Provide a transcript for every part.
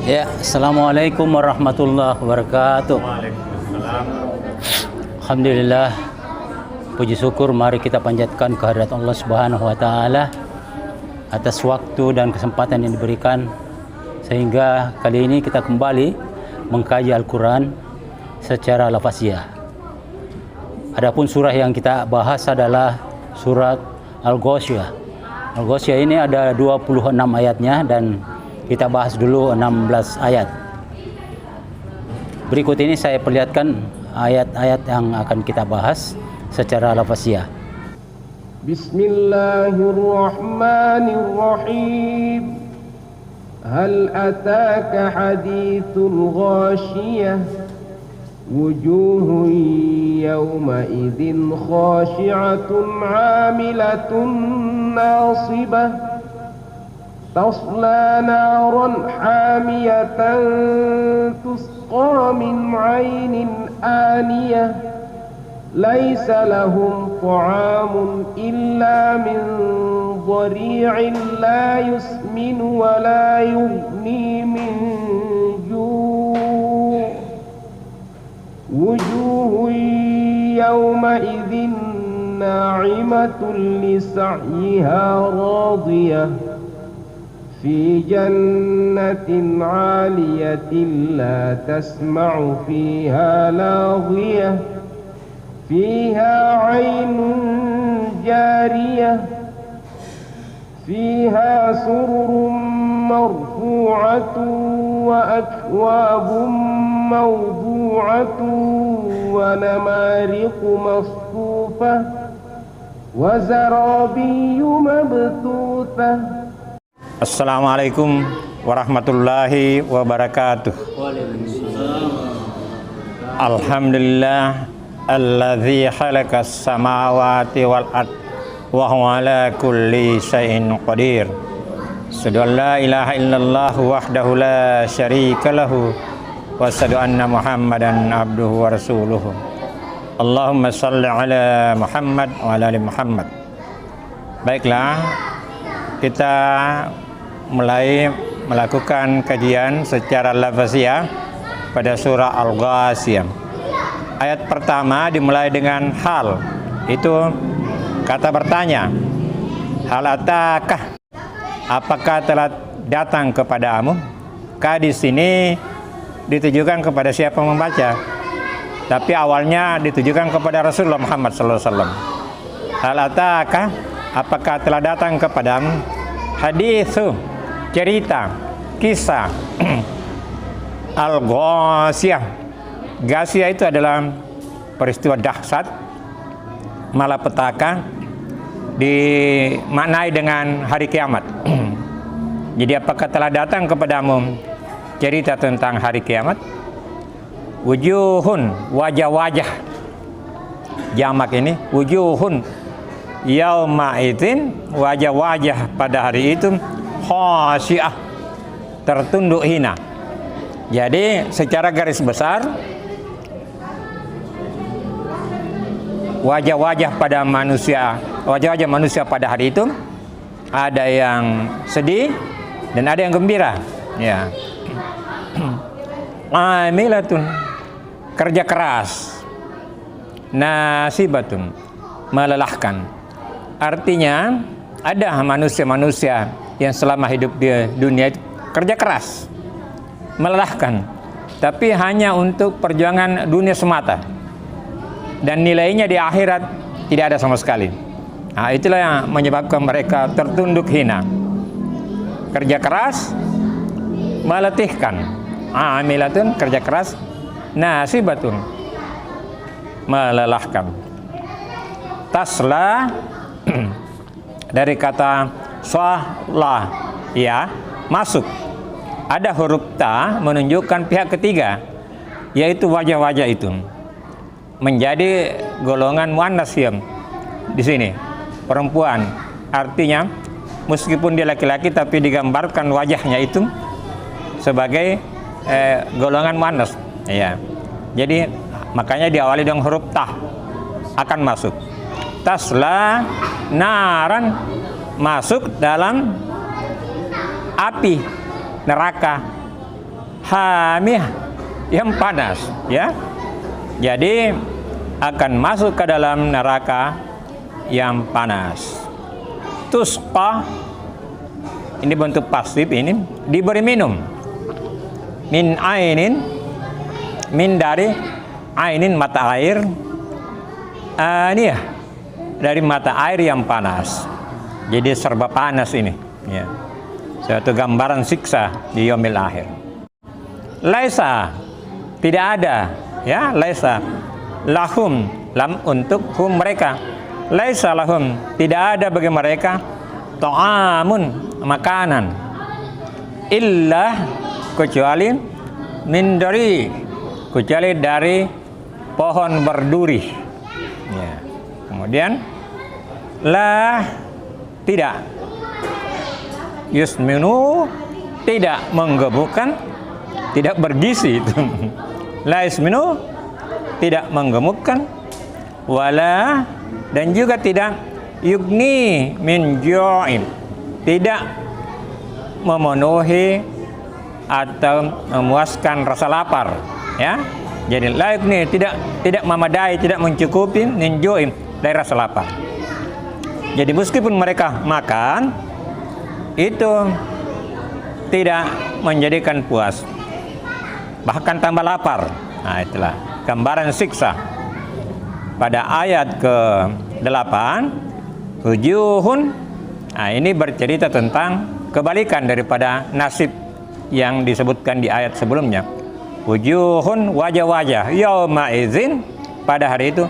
Ya, Assalamualaikum warahmatullahi wabarakatuh. Waalaikumsalam. Alhamdulillah, puji syukur mari kita panjatkan kehadirat Allah Subhanahu wa taala atas waktu dan kesempatan yang diberikan sehingga kali ini kita kembali mengkaji Al-Qur'an secara lafaziyah. Adapun surah yang kita bahas adalah surat Al-Ghasyiyah. Al-Ghasyiyah ini ada 26 ayatnya dan kita bahas dulu 16 ayat. Berikut ini saya perlihatkan ayat-ayat yang akan kita bahas secara lafaziyah. Bismillahirrahmanirrahim. Hal ataka hadithul ghashiyah. Wujuhun yawma idzin khashi'atun 'amilatun nasibah. تصلى نارا حامية تسقى من عين آنية ليس لهم طعام إلا من ضريع لا يسمن ولا يغني من جوع وجوه يومئذ ناعمة لسعيها راضية في جنة عالية لا تسمع فيها لاغية فيها عين جارية فيها سرر مرفوعة وأكواب موضوعة ونمارق مصفوفة وزرابي مبثوثة. Assalamualaikum warahmatullahi wabarakatuh. Alhamdulillah alladzi khalaqas samawati wal ard wa huwa ala kulli syai'in qadir. Asyhadu an la ilaha illallah wahdahu la syarika lahu wa asyhadu anna Muhammadan abduhu wa rasuluhu. Allahumma shalli ala Muhammad wa ala ali Muhammad. Baiklah, kita mulai melakukan kajian secara lafaziyah pada surah Al-Ghasyiyah. Ayat pertama dimulai dengan hal, itu kata bertanya. Hal atakah, apakah telah datang kepadamu? Ka di sini ditujukan kepada siapa membaca, tapi awalnya ditujukan kepada Rasulullah Muhammad SAW. Hal atakah, apakah telah datang kepadamu? Hadithu, cerita, kisah Al-Ghasyiyah. Ghasyiyah itu adalah peristiwa dahsyat, malapetaka, dimaknai dengan hari kiamat. Jadi apakah telah datang kepadamu cerita tentang hari kiamat? Wujuhun, wajah-wajah, jamak ini wujuhun yauma idzin, wajah-wajah pada hari itu khasyiah, tertunduk hina. Jadi secara garis besar wajah-wajah pada manusia, wajah-wajah manusia pada hari itu ada yang sedih dan ada yang gembira, ya. Amilatun, kerja keras. Nasibatun, melelahkan. Artinya ada manusia-manusia yang selama hidup di dunia itu kerja keras, melelahkan, tapi hanya untuk perjuangan dunia semata, dan nilainya di akhirat tidak ada sama sekali. Nah, itulah yang menyebabkan mereka tertunduk hina. Kerja keras, meletihkan. Amilatun, kerja keras. Nasibatun, melelahkan. Tasla dari kata swala, ya, masuk. Ada huruf ta menunjukkan pihak ketiga, yaitu wajah-wajah itu menjadi golongan muannas ya. Di sini perempuan, artinya meskipun dia laki-laki tapi digambarkan wajahnya itu sebagai golongan muannas, ya. Jadi makanya diawali dengan huruf ta, akan masuk. Tasla naran, masuk dalam api neraka. hamiyah, yang panas, ya. Jadi akan masuk ke dalam neraka yang panas. Tusqa, ini bentuk pasif, ini diberi minum. Min ainin, min dari ainin mata air, aniyah dari mata air yang panas. Jadi serba panas ini, ya. Suatu gambaran siksa di yaumil akhir. Laisa, tidak ada, ya, laisa lahum, lam untuk hum mereka. Laisa lahum, tidak ada bagi mereka ta'amun, makanan, illa, kecuali min dari, kecuali dari pohon berduri, ya. Kemudian la, tidak, yusminu, tidak menggemukkan, tidak bergizi itu. La yusminu, tidak menggemukkan, wala, dan juga tidak yugni min ju'in, tidak memenuhi atau memuaskan rasa lapar, ya. Jadi la yugni, tidak memadai, tidak mencukupi min ju'in, dari rasa lapar. Jadi meskipun mereka makan, itu tidak menjadikan puas, bahkan tambah lapar. Nah, itulah gambaran siksa. Pada ayat ke-8, wujuhun, nah ini bercerita tentang kebalikan daripada nasib yang disebutkan di ayat sebelumnya. Wujuhun, wajah-wajah, yauma idzin, pada hari itu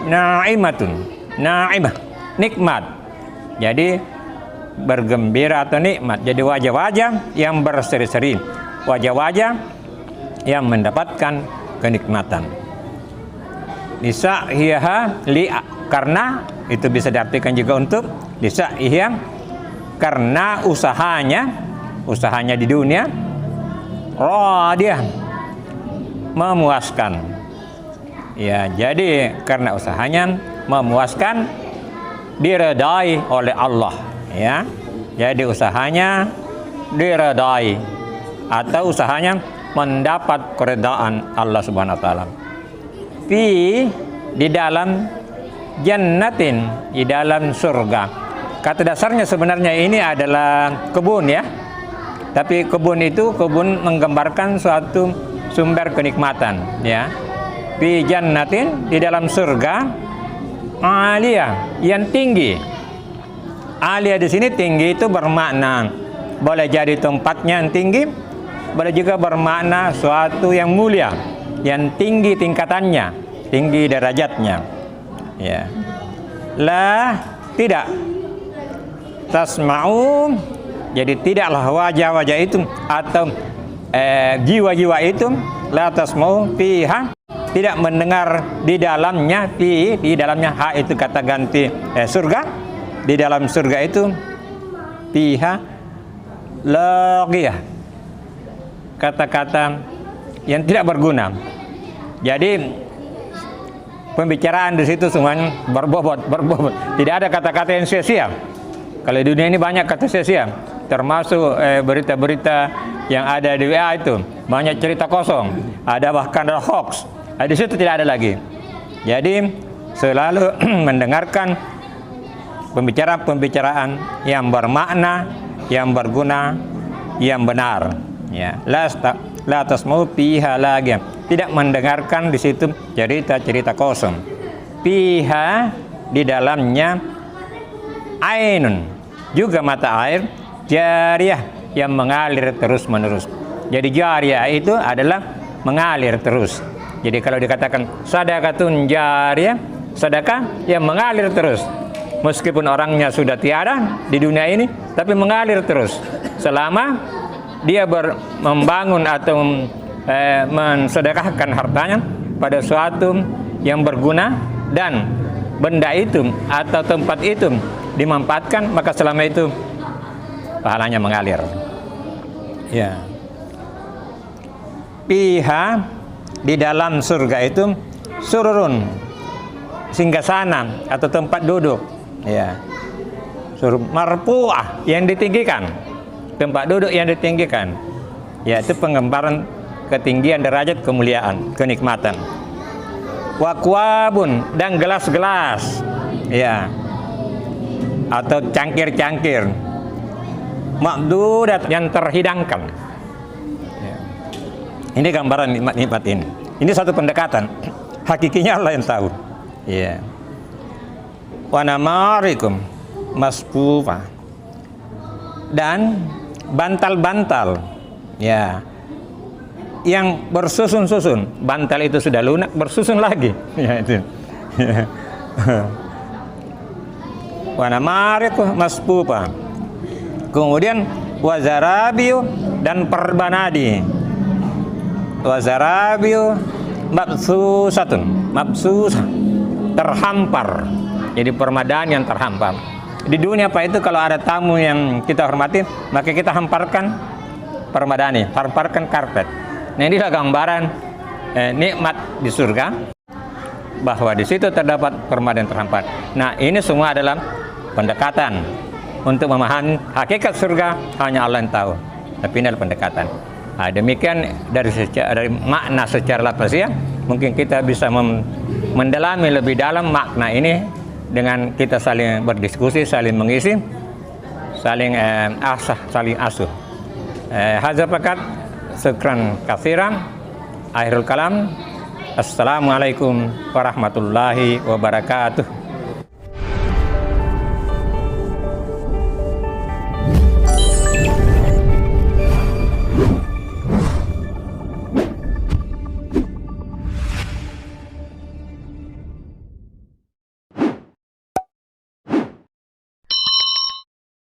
na'imatun, na'imah, nikmat. Jadi bergembira atau nikmat. Jadi wajah-wajah yang berseri-seri, wajah-wajah yang mendapatkan kenikmatan. Lisa'iha, li, karena, itu bisa diartikan juga untuk lisa'iha, karena usahanya di dunia, radiyah, memuaskan. Ya, jadi karena usahanya memuaskan, diredai oleh Allah, ya. Jadi usahanya diredai atau usahanya mendapat keredaan Allah Subhanahu wa taala. Di dalam jannatin, di dalam surga. Kata dasarnya sebenarnya ini adalah kebun, ya. Tapi kebun itu kebun menggambarkan suatu sumber kenikmatan, ya. Fi jannatin, di dalam surga, aliyah, yang tinggi. Aliyah di sini tinggi itu bermakna boleh jadi tempatnya yang tinggi, boleh juga bermakna suatu yang mulia, yang tinggi tingkatannya, tinggi derajatnya, ya. La, tidak, tasma'u, jadi tidaklah wajah-wajah itu atau jiwa-jiwa itu, la tasma'u fiha, tidak mendengar di dalamnya, di dalamnya, ha itu kata ganti surga, di dalam surga itu fiha lagiyah, kata-kata yang tidak berguna. Jadi pembicaraan di situ semuanya berbobot. Tidak ada kata-kata yang sia-sia. Kalau di dunia ini banyak kata sia-sia, termasuk berita-berita yang ada di WA itu banyak cerita kosong, ada bahkan ada hoax. Di situ tidak ada lagi. Jadi selalu mendengarkan pembicaraan yang bermakna, yang berguna, yang benar. Ya, la tasma'u fiha lagiyah, tidak mendengarkan di situ cerita-cerita kosong. Fiha, di dalamnya, ainun, juga mata air, jariyah, yang mengalir terus-menerus. Jadi jariyah itu adalah mengalir terus. Jadi kalau dikatakan sadaqatun jariyah, sedekah yang mengalir terus. Meskipun orangnya sudah tiada di dunia ini, tapi mengalir terus selama dia membangun atau mensedekahkan hartanya pada suatu yang berguna, dan benda itu atau tempat itu dimanfaatkan, maka selama itu pahalanya mengalir. Ya. Fiha, di dalam surga itu, sururun, singgasana atau tempat duduk. Ya. Marfu'ah, yang ditinggikan, tempat duduk yang ditinggikan. Ya, itu penggambaran ketinggian derajat kemuliaan, kenikmatan. Wa akwabun, dan gelas-gelas, ya, atau cangkir-cangkir, ma'dudat, yang terhidangkan. Ya. Ini gambaran nikmat-nikmat ini. Ini satu pendekatan. Hakikinya Allah yang tahu. Ya. Wa namarikum masfufa, dan bantal-bantal, ya, yang bersusun-susun. Bantal itu sudah lunak, bersusun lagi. Ya, itu. Wa namarikum masfufa. Kemudian wazarabiu, dan perbanadi. Wazarabiu mabsusatun, mabsusah, terhampar. Jadi permadani yang terhampar. Di dunia apa itu, kalau ada tamu yang kita hormati, maka kita hamparkan permadani, hamparkan karpet. Nah, inilah gambaran nikmat di surga, bahwa di situ terdapat permadani terhampar. Nah, ini semua adalah pendekatan untuk memahami hakikat surga, hanya Allah yang tahu. Tapi ini adalah pendekatan. Nah, demikian dari makna secara lafaziyah, mungkin kita bisa mendalami lebih dalam makna ini dengan kita saling berdiskusi, saling mengisi, saling saling asuh. Hadza fakat, syukran katsiran. Akhirul kalam. Assalamualaikum warahmatullahi wabarakatuh.